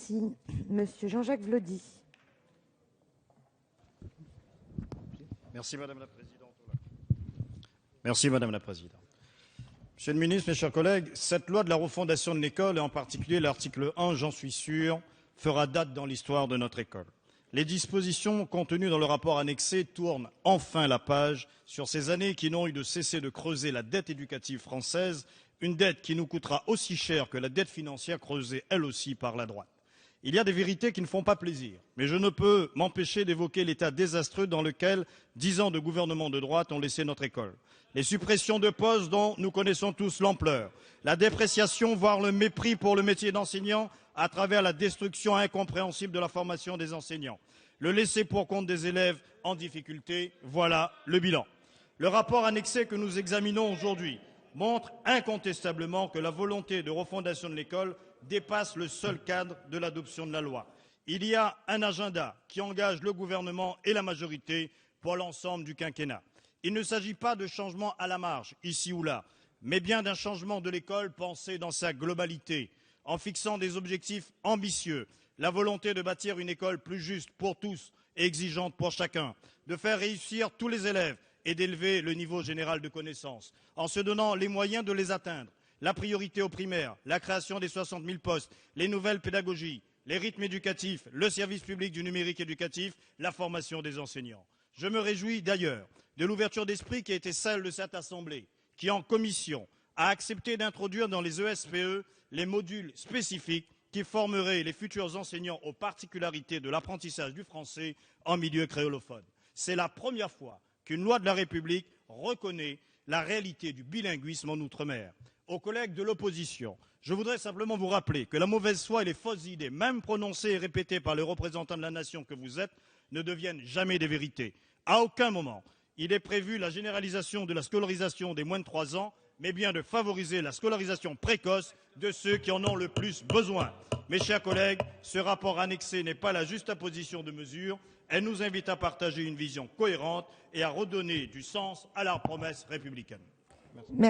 Merci. Monsieur Jean-Jacques Vlody. Merci Madame la Présidente. Merci Madame la Présidente. Monsieur le ministre, mes chers collègues, cette loi de la refondation de l'école, et en particulier l'article 1, j'en suis sûr, fera date dans l'histoire de notre école. Les dispositions contenues dans le rapport annexé tournent enfin la page sur ces années qui n'ont eu de cesser de creuser la dette éducative française, une dette qui nous coûtera aussi cher que la dette financière creusée elle aussi par la droite. Il y a des vérités qui ne font pas plaisir, mais je ne peux m'empêcher d'évoquer l'état désastreux dans lequel 10 ans de gouvernement de droite ont laissé notre école. Les suppressions de postes dont nous connaissons tous l'ampleur, la dépréciation, voire le mépris pour le métier d'enseignant à travers la destruction incompréhensible de la formation des enseignants, le laisser pour compte des élèves en difficulté, voilà le bilan. Le rapport annexé que nous examinons aujourd'hui montre incontestablement que la volonté de refondation de l'école dépasse le seul cadre de l'adoption de la loi. Il y a un agenda qui engage le gouvernement et la majorité pour l'ensemble du quinquennat. Il ne s'agit pas de changements à la marge, ici ou là, mais bien d'un changement de l'école pensé dans sa globalité, en fixant des objectifs ambitieux, la volonté de bâtir une école plus juste pour tous et exigeante pour chacun, de faire réussir tous les élèves et d'élever le niveau général de connaissances, en se donnant les moyens de les atteindre. La priorité au primaire, la création des 60 000 postes, les nouvelles pédagogies, les rythmes éducatifs, le service public du numérique éducatif, la formation des enseignants. Je me réjouis d'ailleurs de l'ouverture d'esprit qui a été celle de cette Assemblée, qui en commission a accepté d'introduire dans les ESPE les modules spécifiques qui formeraient les futurs enseignants aux particularités de l'apprentissage du français en milieu créolophone. C'est la première fois qu'une loi de la République reconnaît la réalité du bilinguisme en Outre-mer. Aux collègues de l'opposition, je voudrais simplement vous rappeler que la mauvaise foi et les fausses idées, même prononcées et répétées par les représentants de la nation que vous êtes, ne deviennent jamais des vérités. À aucun moment, il est prévu la généralisation de la scolarisation des moins de 3 ans, mais bien de favoriser la scolarisation précoce de ceux qui en ont le plus besoin. Mes chers collègues, ce rapport annexé n'est pas la juxtaposition de mesures. Elle nous invite à partager une vision cohérente et à redonner du sens à la promesse républicaine. Merci.